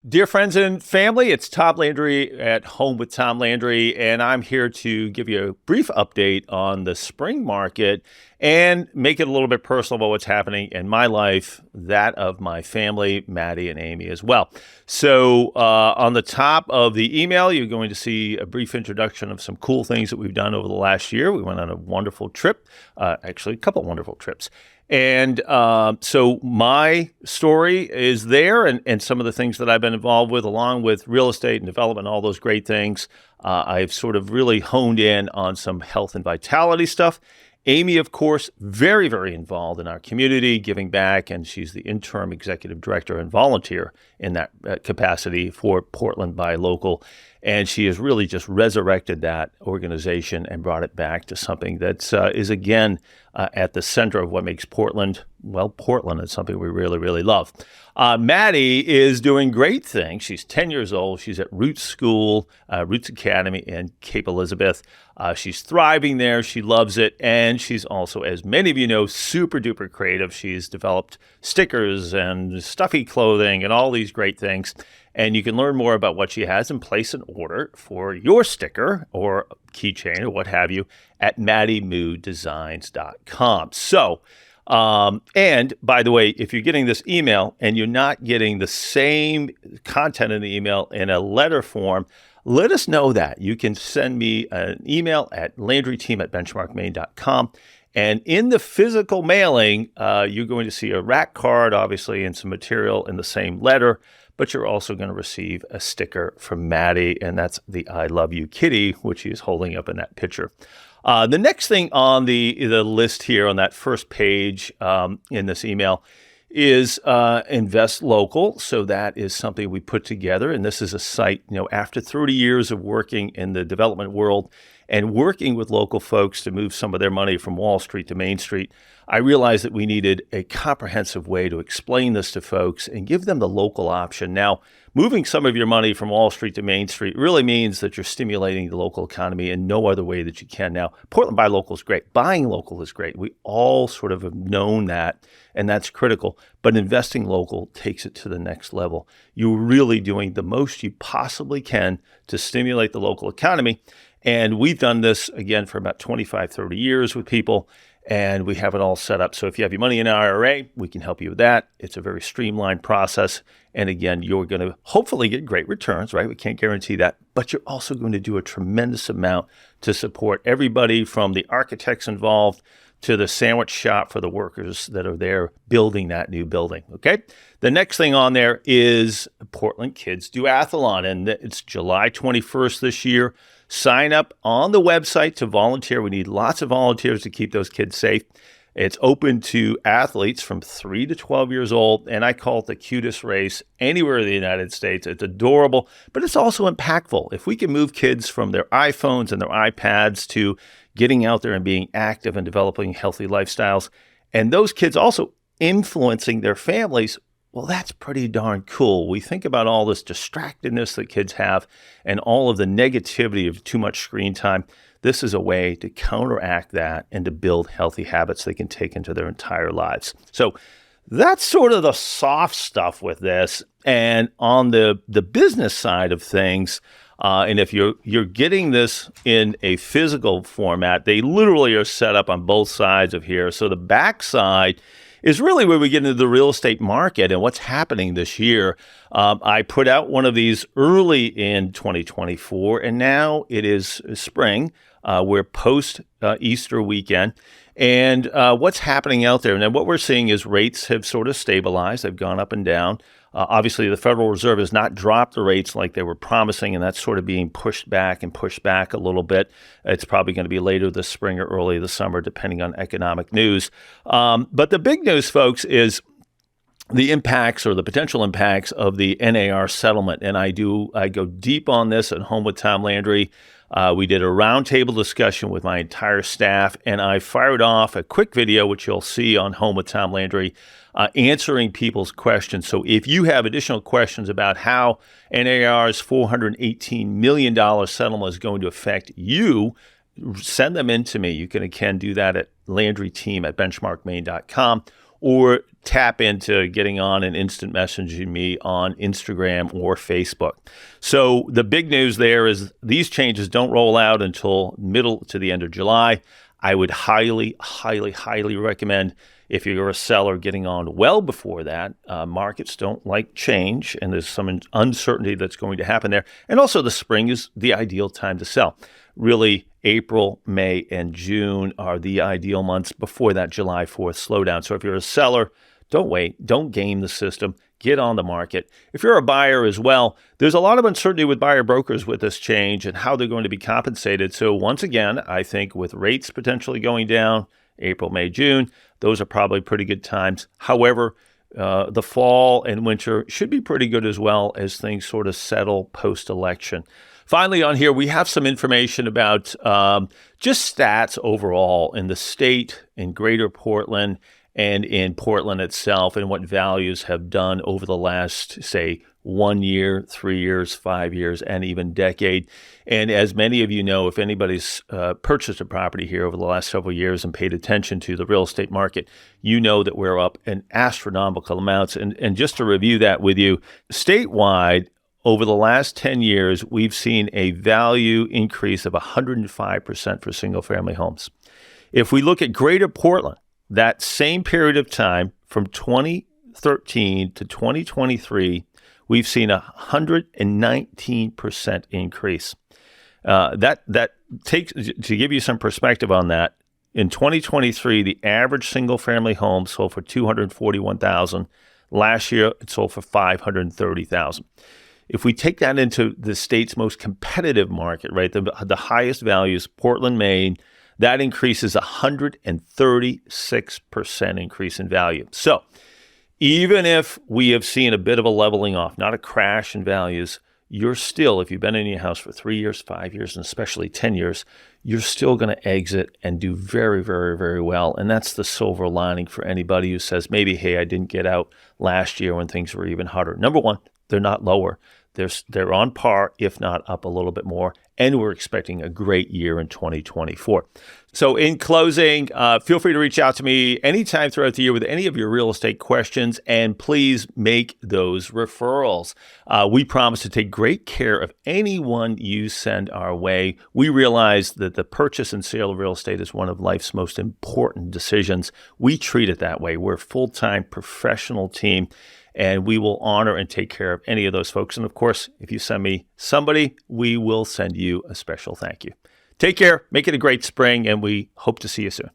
Dear friends and family, it's Tom Landry at Home with Tom Landry, and I'm here to give you a brief update on the spring market and make it a little bit personal about what's happening in my life, that of my family, Maddie and Amy as well. So on the top of the email, you're going to see a brief introduction of some cool things that we've done over the last year. We went on a wonderful trip, actually a couple wonderful trips. And so my story is there and some of the things that I've been involved with, along with real estate and development, all those great things. I've sort of really honed in on some health and vitality stuff. Amy, of course, very, very involved in our community, giving back, and she's the interim executive director and volunteer in that capacity for Portland Buy Local. And she has really just resurrected that organization and brought it back to something that is, again, at the center of what makes Portland, well, Portland is something we really, really love. Maddie is doing great things. She's 10 years old. She's at Roots School, Roots Academy in Cape Elizabeth. She's thriving there. She loves it. And she's also, as many of you know, super duper creative. She's developed stickers and stuffy clothing and all these great things. And you can learn more about what she has and place an order for your sticker or keychain or what have you at maddiemooddesigns.com. So, and by the way, if you're getting this email and you're not getting the same content in the email in a letter form, let us know that. You can send me an email at landryteam@benchmarkmaine.com. And in the physical mailing, you're going to see a rack card, obviously, and some material in the same letter. But you're also going to receive a sticker from Maddie, and that's the I Love You Kitty, which he is holding up in that picture. The next thing on the list here on that first page in this email is Invest Local. So that is something we put together, and this is a site, after 30 years of working in the development world and working with local folks to move some of their money from Wall Street to Main Street, I realized that we needed a comprehensive way to explain this to folks and give them the local option. Now, moving some of your money from Wall Street to Main Street really means that you're stimulating the local economy in no other way that you can. Now, Portland Buy Local is great. Buying local is great. We all sort of have known that, and that's critical. But investing local takes it to the next level. You're really doing the most you possibly can to stimulate the local economy. And we've done this, again, for about 25, 30 years with people, and we have it all set up. So if you have your money in an IRA, we can help you with that. It's a very streamlined process. And again, you're going to hopefully get great returns, right? We can't guarantee that. But you're also going to do a tremendous amount to support everybody from the architects involved to the sandwich shop for the workers that are there building that new building, okay? The next thing on there is Portland Kids Duathlon, and it's July 21st this year. Sign up on the website to volunteer. We need lots of volunteers to keep those kids safe. It's open to athletes from 3 to 12 years old, and I call it the cutest race anywhere in the United States. It's adorable, but it's also impactful. If we can move kids from their iPhones and their iPads to getting out there and being active and developing healthy lifestyles, and those kids also influencing their families, well, that's pretty darn cool. We think about all this distractedness that kids have and all of the negativity of too much screen time. This is a way to counteract that and to build healthy habits they can take into their entire lives. So that's sort of the soft stuff with this. And on the business side of things, and if you're getting this in a physical format, they literally are set up on both sides of here. So the back side is really where we get into the real estate market and what's happening this year. I put out one of these early in 2024, and now it is spring. We're post Easter weekend. And what's happening out there? And what we're seeing is rates have sort of stabilized. They've gone up and down. Obviously, the Federal Reserve has not dropped the rates like they were promising, and that's sort of being pushed back a little bit. It's probably going to be later this spring or early this summer, depending on economic news. But the big news, folks, is the impacts or the potential impacts of the NAR settlement. And I go deep on this at Home with Tom Landry. We did a roundtable discussion with my entire staff, and I fired off a quick video, which you'll see on Home with Tom Landry, answering people's questions. So if you have additional questions about how NAR's $418 million settlement is going to affect you, send them in to me. You can, again, do that at landryteam@benchmarkmaine.com. or tap into getting on and instant messaging me on Instagram or Facebook. So the big news there is these changes don't roll out until middle to the end of July. I would highly, highly, highly recommend, if you're a seller, getting on well before that. Markets don't like change, and there's some uncertainty that's going to happen there. And also the spring is the ideal time to sell. Really, April, May, and June are the ideal months before that July 4th slowdown. So if you're a seller, don't wait. Don't game the system. Get on the market. If you're a buyer as well, there's a lot of uncertainty with buyer brokers with this change and how they're going to be compensated. So once again, I think with rates potentially going down, April, May, June, those are probably pretty good times. However, the fall and winter should be pretty good as well as things sort of settle post-election. Finally, on here, we have some information about just stats overall in the state, in Greater Portland, and in Portland itself, and what values have done over the last, say, 1 year, 3 years, 5 years, and even decade. And as many of you know, if anybody's purchased a property here over the last several years and paid attention to the real estate market, you know that we're up in astronomical amounts. And just to review that with you, statewide, over the last 10 years, we've seen a value increase of 105% for single-family homes. If we look at Greater Portland, that same period of time from 2013 to 2023, we've seen a 119% increase. That takes, to give you some perspective on that, in 2023, the average single-family home sold for $241,000. Last year, it sold for $530,000. If we take that into the state's most competitive market, right, the highest values, Portland, Maine, that increases 136% increase in value. So even if we have seen a bit of a leveling off, not a crash in values, you're still, if you've been in your house for 3 years, 5 years, and especially 10 years, you're still going to exit and do very, very, very well. And that's the silver lining for anybody who says, maybe, hey, I didn't get out last year when things were even harder. Number one, they're not lower. They're on par, if not up a little bit more, and we're expecting a great year in 2024. So in closing, feel free to reach out to me anytime throughout the year with any of your real estate questions, and please make those referrals. We promise to take great care of anyone you send our way. We realize that the purchase and sale of real estate is one of life's most important decisions. We treat it that way. We're a full-time professional team, and we will honor and take care of any of those folks. And of course, if you send me somebody, we will send you a special thank you. Take care, make it a great spring, and we hope to see you soon.